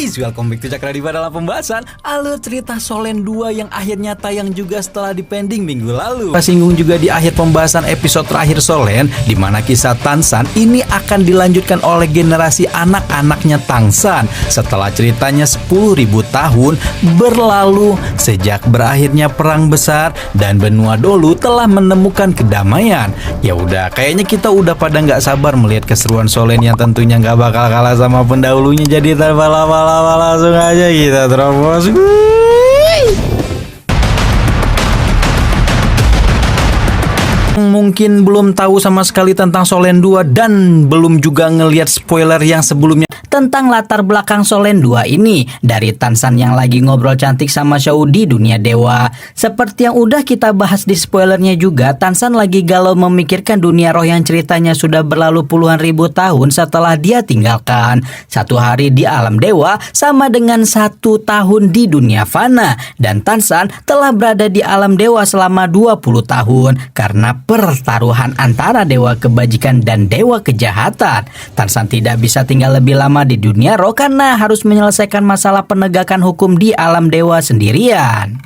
guys, welcome back to Cakradippa dalam pembahasan alur cerita Solen 2 yang akhirnya tayang juga setelah dipending minggu lalu. Kita singgung juga di akhir pembahasan episode terakhir Solen, di mana kisah Tansan ini akan dilanjutkan oleh generasi anak-anaknya Tangsan setelah ceritanya 10.000 tahun berlalu sejak berakhirnya perang besar dan benua Dolu telah menemukan kedamaian. Ya udah, kayaknya kita udah pada nggak sabar melihat keseruan Solen yang tentunya nggak bakal kalah sama pendahulunya. Jadi tanpa lama-lama langsung aja kita terobos. Mungkin belum tahu sama sekali tentang Solen 2 dan belum juga ngelihat spoiler yang sebelumnya tentang latar belakang Solen 2 ini dari Tansan yang lagi ngobrol cantik sama Xiao di dunia dewa. Seperti yang udah kita bahas di spoilernya juga, Tansan lagi galau memikirkan dunia roh yang ceritanya sudah berlalu puluhan ribu tahun setelah dia tinggalkan. Satu hari di alam dewa sama dengan 1 tahun di dunia fana, dan Tansan telah berada di alam dewa selama 20 tahun karena pertaruhan antara dewa kebajikan dan dewa kejahatan. Tansan tidak bisa tinggal lebih lama di dunia roh karena harus menyelesaikan masalah penegakan hukum di alam dewa sendirian.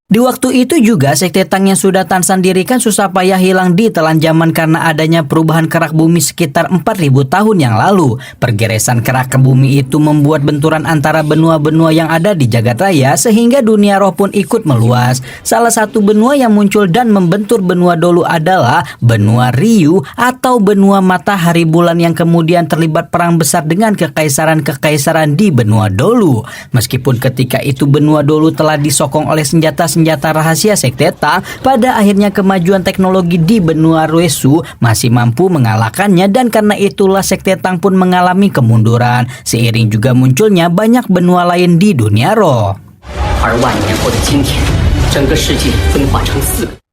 Di waktu itu juga sekte Tang yang sudah Tansan dirikan susah payah hilang di telan zaman karena adanya perubahan kerak bumi sekitar 4.000 tahun yang lalu. Pergeresan kerak ke bumi itu membuat benturan antara benua-benua yang ada di jagat raya sehingga dunia roh pun ikut meluas. Salah satu benua yang muncul dan membentur benua Dolu adalah benua Ryu atau benua matahari bulan yang kemudian terlibat perang besar dengan kekaisaran-kekaisaran di benua Dolu. Meskipun ketika itu benua Dolu telah disokong oleh senjata rahasia sekte Tang, pada akhirnya kemajuan teknologi di benua Ruesu masih mampu mengalahkannya, dan karena itulah sekte Tang pun mengalami kemunduran seiring juga munculnya banyak benua lain di dunia roh.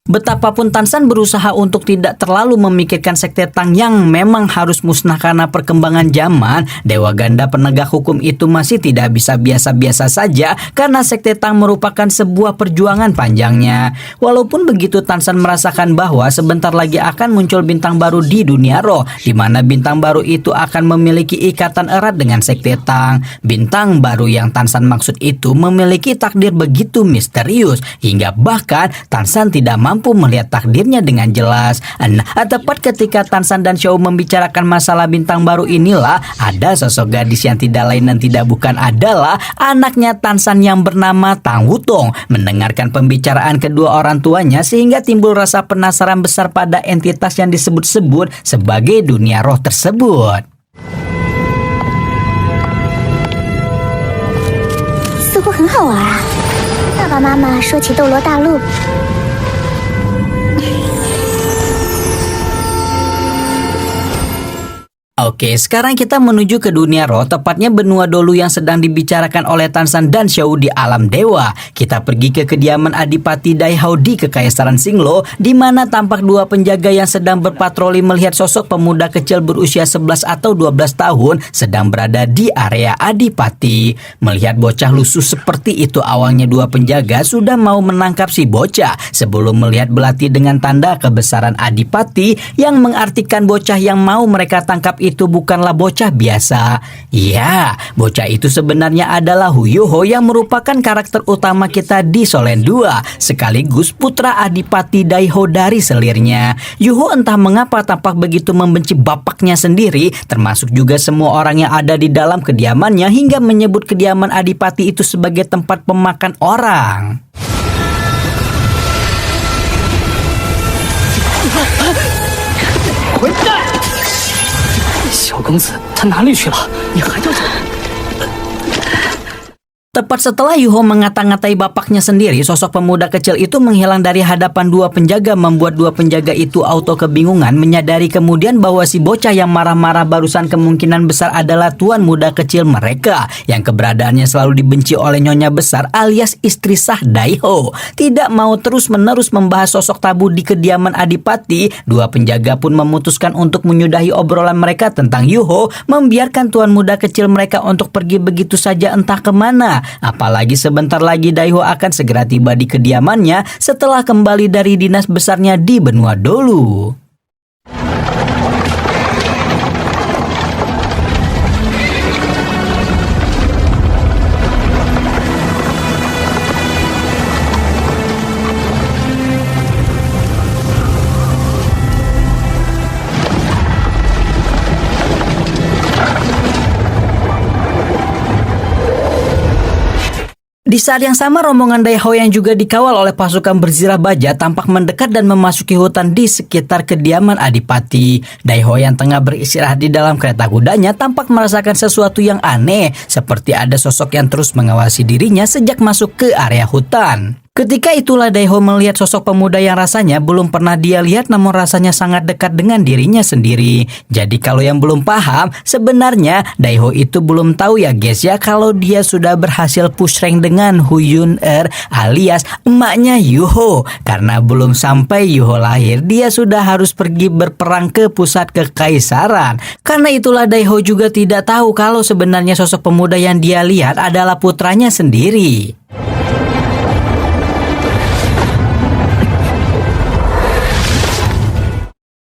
Betapapun Tansan berusaha untuk tidak terlalu memikirkan sekte Tang yang memang harus musnah karena perkembangan zaman, dewa ganda penegak hukum itu masih tidak bisa biasa-biasa saja karena sekte Tang merupakan sebuah perjuangan panjangnya. Walaupun begitu, Tansan merasakan bahwa sebentar lagi akan muncul bintang baru di dunia roh, di mana bintang baru itu akan memiliki ikatan erat dengan sekte Tang. Bintang baru yang Tansan maksud itu memiliki takdir begitu misterius hingga bahkan Tansan tidak mampu melihat takdirnya dengan jelas. Nah, tepat ketika Tansan dan Xiao membicarakan masalah bintang baru inilah ada sosok gadis yang tidak lain dan tidak bukan adalah anaknya Tansan yang bernama Tang Wutong. Mendengarkan pembicaraan kedua orang tuanya sehingga timbul rasa penasaran besar pada entitas yang disebut-sebut sebagai dunia roh tersebut. 似乎很好玩啊！爸爸妈妈说起斗罗大陆。 Oke, sekarang kita menuju ke dunia roh, tepatnya benua Dolu yang sedang dibicarakan oleh Tansan dan Xiao di alam dewa. Kita pergi ke kediaman Adipati Daihao di Kekaisaran Xinglo, di mana tampak dua penjaga yang sedang berpatroli melihat sosok pemuda kecil berusia 11 atau 12 tahun sedang berada di area Adipati. Melihat bocah lusuh seperti itu, awalnya dua penjaga sudah mau menangkap si bocah sebelum melihat belati dengan tanda kebesaran Adipati yang mengartikan bocah yang mau mereka tangkap itu bukanlah bocah biasa. Ya, bocah itu sebenarnya adalah Huyuho yang merupakan karakter utama kita di Solen 2 sekaligus putra Adipati Daihao dari selirnya. Yuho entah mengapa tampak begitu membenci bapaknya sendiri, termasuk juga semua orang yang ada di dalam kediamannya hingga menyebut kediaman Adipati itu sebagai tempat pemakan orang. 小公子，他哪里去了？你还要走？ Tepat setelah Yuho mengata-ngatai bapaknya sendiri, sosok pemuda kecil itu menghilang dari hadapan dua penjaga, membuat dua penjaga itu auto kebingungan, menyadari kemudian bahwa si bocah yang marah-marah barusan kemungkinan besar adalah tuan muda kecil mereka yang keberadaannya selalu dibenci oleh nyonya besar alias istri sah Daihao. Tidak mau terus-menerus membahas sosok tabu di kediaman Adipati, dua penjaga pun memutuskan untuk menyudahi obrolan mereka tentang Yuho, membiarkan tuan muda kecil mereka untuk pergi begitu saja entah kemana. Apalagi sebentar lagi Daihao akan segera tiba di kediamannya setelah kembali dari dinas besarnya di benua Dolu. Di saat yang sama, rombongan Daiho yang juga dikawal oleh pasukan berzirah baja tampak mendekat dan memasuki hutan di sekitar kediaman Adipati. Daiho yang tengah beristirahat di dalam kereta kudanya tampak merasakan sesuatu yang aneh, seperti ada sosok yang terus mengawasi dirinya sejak masuk ke area hutan. Ketika itulah Daiho melihat sosok pemuda yang rasanya belum pernah dia lihat, namun rasanya sangat dekat dengan dirinya sendiri. Jadi kalau yang belum paham, sebenarnya Daiho itu belum tahu ya guys ya, kalau dia sudah berhasil push rank dengan Huyun alias emaknya Yuho. Karena belum sampai Yuho lahir, dia sudah harus pergi berperang ke pusat kekaisaran. Karena itulah Daiho juga tidak tahu kalau sebenarnya sosok pemuda yang dia lihat adalah putranya sendiri.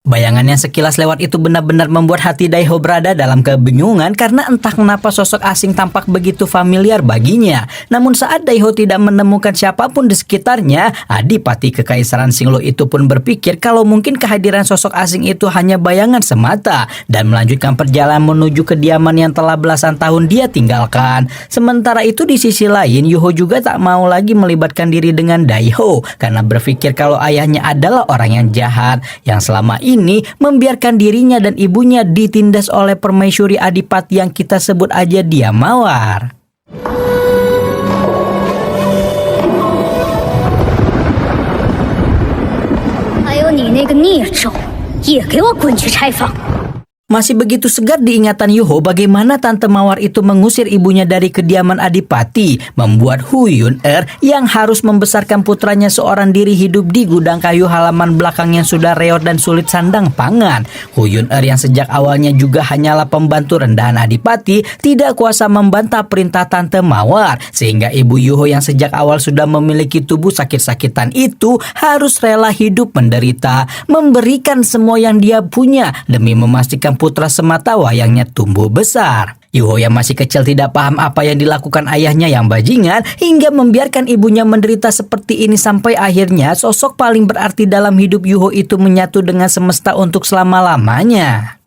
Bayangan yang sekilas lewat itu benar-benar membuat hati Daiho berada dalam kebingungan karena entah kenapa sosok asing tampak begitu familiar baginya. Namun saat Daiho tidak menemukan siapapun di sekitarnya, Adipati Kekaisaran Singlo itu pun berpikir kalau mungkin kehadiran sosok asing itu hanya bayangan semata dan melanjutkan perjalanan menuju kediaman yang telah belasan tahun dia tinggalkan. Sementara itu di sisi lain, Yuho juga tak mau lagi melibatkan diri dengan Daiho karena berpikir kalau ayahnya adalah orang yang jahat yang selama ini membiarkan dirinya dan ibunya ditindas oleh permaisuri Adipati yang kita sebut aja dia Mawar. 还有你那个孽种，也给我滚去拆房！ Masih begitu segar di ingatan Yuho bagaimana Tante Mawar itu mengusir ibunya dari kediaman Adipati, membuat Huyun yang harus membesarkan putranya seorang diri hidup di gudang kayu halaman belakang yang sudah reot dan sulit sandang pangan. Huyun yang sejak awalnya juga hanyalah pembantu rendahan Adipati tidak kuasa membantah perintah Tante Mawar, sehingga ibu Yuho yang sejak awal sudah memiliki tubuh sakit-sakitan itu harus rela hidup menderita, memberikan semua yang dia punya demi memastikan putra semata wayangnya tumbuh besar. Yuho yang masih kecil tidak paham apa yang dilakukan ayahnya yang bajingan hingga membiarkan ibunya menderita seperti ini sampai akhirnya sosok paling berarti dalam hidup Yuho itu menyatu dengan semesta untuk selama-lamanya.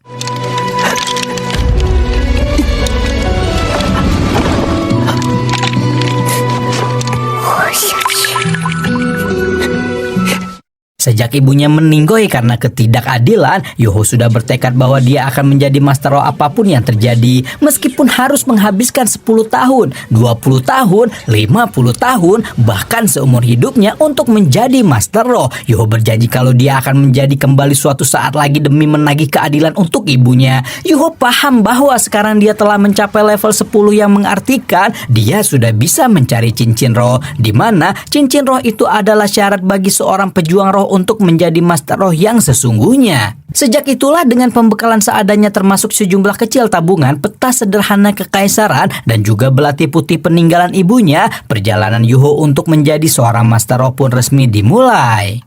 Sejak ibunya meninggoy karena ketidakadilan, Yuho sudah bertekad bahwa dia akan menjadi master roh apapun yang terjadi. Meskipun harus menghabiskan 10 tahun, 20 tahun, 50 tahun, bahkan seumur hidupnya untuk menjadi master roh. Yuho berjanji kalau dia akan menjadi kembali suatu saat lagi demi menagih keadilan untuk ibunya. Yuho paham bahwa sekarang dia telah mencapai level 10 yang mengartikan dia sudah bisa mencari cincin roh, di mana cincin roh itu adalah syarat bagi seorang pejuang roh untuk menjadi master roh yang sesungguhnya. Sejak itulah dengan pembekalan seadanya termasuk sejumlah kecil tabungan, peta sederhana kekaisaran, dan juga belati putih peninggalan ibunya, perjalanan Yuho untuk menjadi seorang master roh pun resmi dimulai.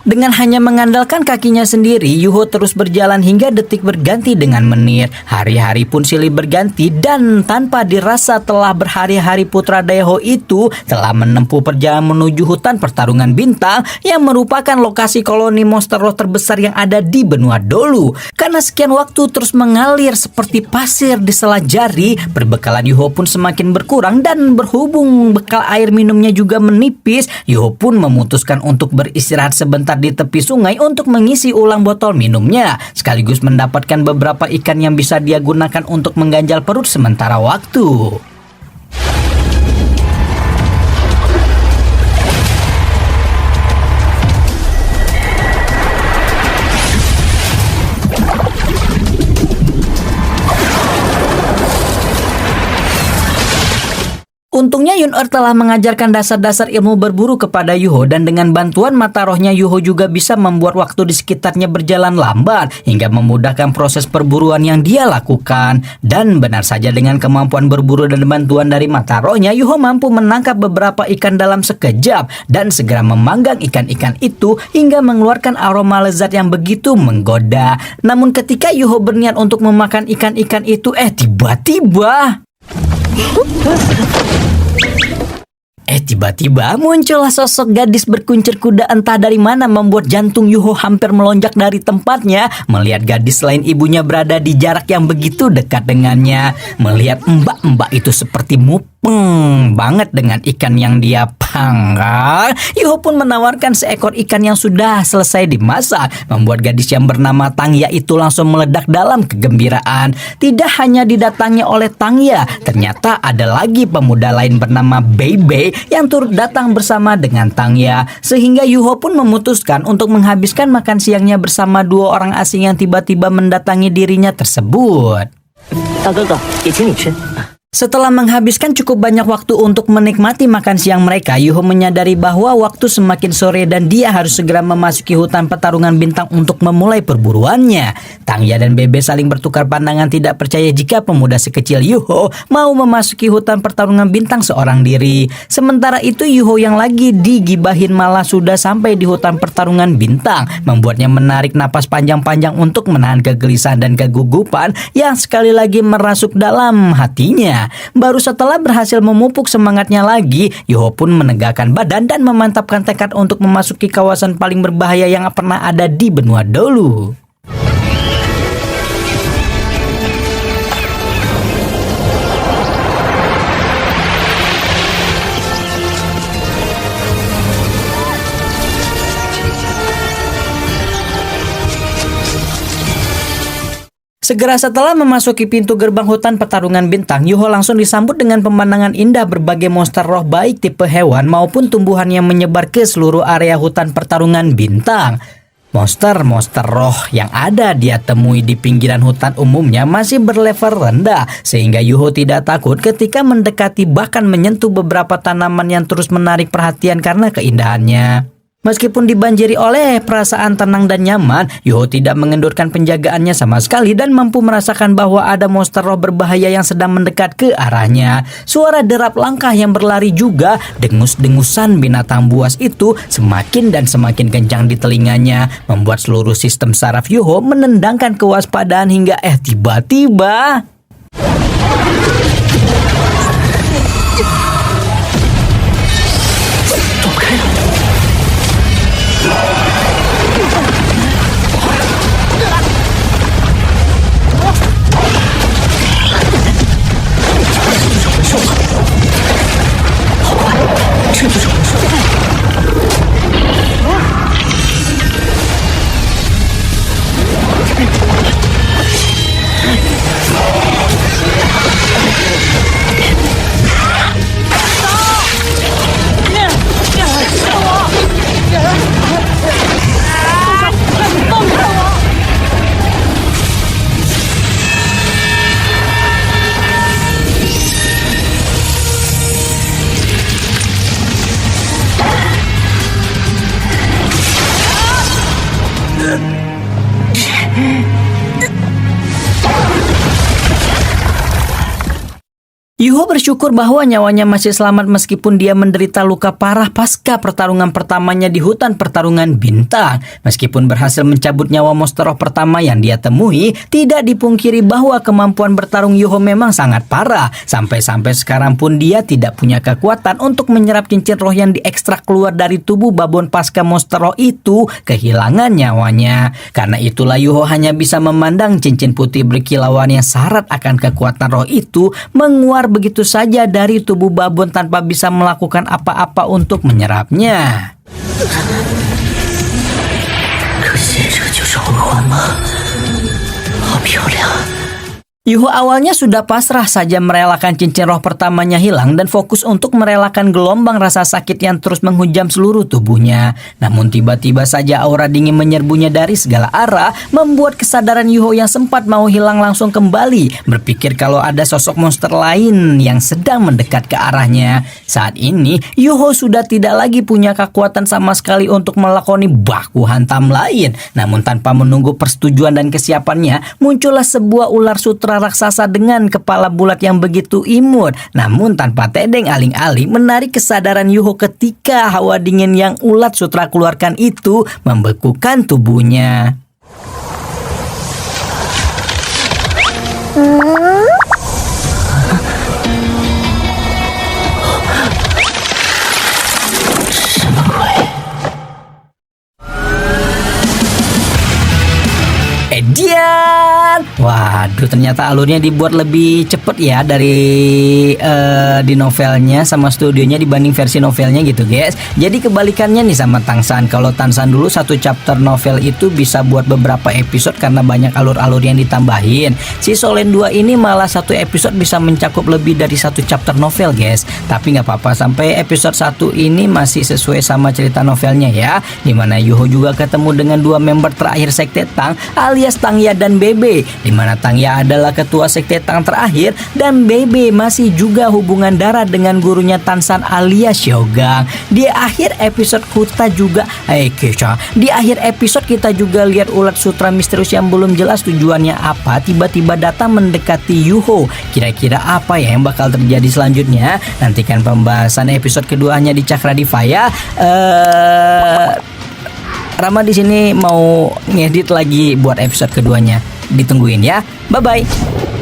Dengan hanya mengandalkan kakinya sendiri, Yuho terus berjalan hingga detik berganti dengan menit. Hari-hari pun silih berganti dan tanpa dirasa telah berhari-hari putra Daiho itu telah menempuh perjalanan menuju hutan pertarungan bintang yang merupakan lokasi koloni monster roh terbesar yang ada di benua Dolu. Karena sekian waktu terus mengalir seperti pasir di sela jari, perbekalan Yuho pun semakin berkurang dan berhubung bekal air minumnya juga menipis, Yuho pun memutuskan untuk beristirahat sebentar di tepi sungai untuk mengisi ulang botol minumnya, sekaligus mendapatkan beberapa ikan yang bisa dia gunakan untuk mengganjal perut sementara waktu. Untungnya Yun-Er telah mengajarkan dasar-dasar ilmu berburu kepada Yuho dan dengan bantuan mata rohnya Yuho juga bisa membuat waktu di sekitarnya berjalan lambat hingga memudahkan proses perburuan yang dia lakukan. Dan benar saja dengan kemampuan berburu dan bantuan dari mata rohnya, Yuho mampu menangkap beberapa ikan dalam sekejap dan segera memanggang ikan-ikan itu hingga mengeluarkan aroma lezat yang begitu menggoda. Namun ketika Yuho berniat untuk memakan ikan-ikan itu, tiba-tiba Tiba-tiba muncullah sosok gadis berkuncir kuda entah dari mana membuat jantung Yuho hampir melonjak dari tempatnya melihat gadis selain ibunya berada di jarak yang begitu dekat dengannya. Melihat mbak-mbak itu seperti mupeng banget dengan ikan yang dia panggang, Yuho pun menawarkan seekor ikan yang sudah selesai dimasak, membuat gadis yang bernama Tangya itu langsung meledak dalam kegembiraan. Tidak hanya didatangi oleh Tangya, ternyata ada lagi pemuda lain bernama Bebe yang turut datang bersama dengan Tangya, sehingga Yuho pun memutuskan untuk menghabiskan makan siangnya bersama dua orang asing yang tiba-tiba mendatangi dirinya tersebut. 大哥哥，也请你吃。 Setelah menghabiskan cukup banyak waktu untuk menikmati makan siang mereka, Yuho menyadari bahwa waktu semakin sore dan dia harus segera memasuki hutan pertarungan bintang untuk memulai perburuannya. Tangya dan Bebe saling bertukar pandangan tidak percaya jika pemuda sekecil Yuho mau memasuki hutan pertarungan bintang seorang diri. Sementara itu Yuho yang lagi digibahin malah sudah sampai di hutan pertarungan bintang, membuatnya menarik napas panjang-panjang untuk menahan kegelisahan dan kegugupan yang sekali lagi merasuk dalam hatinya. Baru setelah berhasil memupuk semangatnya lagi, Yuho pun menegakkan badan dan memantapkan tekad untuk memasuki kawasan paling berbahaya yang pernah ada di benua Dolu. Segera setelah memasuki pintu gerbang hutan pertarungan bintang, Yuho langsung disambut dengan pemandangan indah berbagai monster roh baik tipe hewan maupun tumbuhan yang menyebar ke seluruh area hutan pertarungan bintang. Monster-monster roh yang ada dia temui di pinggiran hutan umumnya masih berlevel rendah, sehingga Yuho tidak takut ketika mendekati bahkan menyentuh beberapa tanaman yang terus menarik perhatian karena keindahannya. Meskipun dibanjiri oleh perasaan tenang dan nyaman, Yuho tidak mengendurkan penjagaannya sama sekali dan mampu merasakan bahwa ada monster roh berbahaya yang sedang mendekat ke arahnya. Suara derap langkah yang berlari juga, dengus-dengusan binatang buas itu semakin dan semakin kencang di telinganya, membuat seluruh sistem saraf Yuho menendangkan kewaspadaan hingga tiba-tiba... Yuho bersyukur bahwa nyawanya masih selamat meskipun dia menderita luka parah pasca pertarungan pertamanya di hutan pertarungan bintang. Meskipun berhasil mencabut nyawa monster roh pertama yang dia temui, tidak dipungkiri bahwa kemampuan bertarung Yuho memang sangat parah. Sampai-sampai sekarang pun dia tidak punya kekuatan untuk menyerap cincin roh yang diekstrak keluar dari tubuh babon pasca monster roh itu kehilangan nyawanya. Karena itulah Yuho hanya bisa memandang cincin putih berkilauan yang syarat akan kekuatan roh itu menguar begitu saja dari tubuh babon tanpa bisa melakukan apa-apa untuk menyerapnya. Yuho awalnya sudah pasrah saja merelakan cincin roh pertamanya hilang dan fokus untuk merelakan gelombang rasa sakit yang terus menghujam seluruh tubuhnya. Namun tiba-tiba saja aura dingin menyerbunya dari segala arah, membuat kesadaran Yuho yang sempat mau hilang langsung kembali, berpikir kalau ada sosok monster lain yang sedang mendekat ke arahnya. Saat ini, Yuho sudah tidak lagi punya kekuatan sama sekali untuk melakoni baku hantam lain. Namun tanpa menunggu persetujuan dan kesiapannya, muncullah sebuah ular sutra raksasa dengan kepala bulat yang begitu imut. Namun tanpa tedeng aling-aling menarik kesadaran Yuho ketika hawa dingin yang ulat sutra keluarkan itu membekukan tubuhnya. Waduh, ternyata alurnya dibuat lebih cepet ya dari di novelnya sama studionya dibanding versi novelnya gitu guys. Jadi kebalikannya nih sama Tangsan. Kalau Tangsan dulu satu chapter novel itu bisa buat beberapa episode karena banyak alur-alur yang ditambahin. Si Solen 2 ini malah satu episode bisa mencakup lebih dari satu chapter novel guys. Tapi nggak apa-apa, sampai episode 1 ini masih sesuai sama cerita novelnya ya. Dimana Yuho juga ketemu dengan dua member terakhir Sekte Tang alias Tangya dan Bebe. Dimana Tangya adalah ketua Sekte Tang terakhir dan Bebe masih juga hubungan darah dengan gurunya Tansan alias Xiaogang. Di akhir episode kita juga lihat ulat sutra misterius yang belum jelas tujuannya apa tiba-tiba datang mendekati Yuho. Kira-kira apa ya yang bakal terjadi selanjutnya? Nantikan pembahasan episode keduanya di Cakra Diva ya. Rama di sini mau ngedit lagi buat episode keduanya. Ditungguin ya. Bye bye.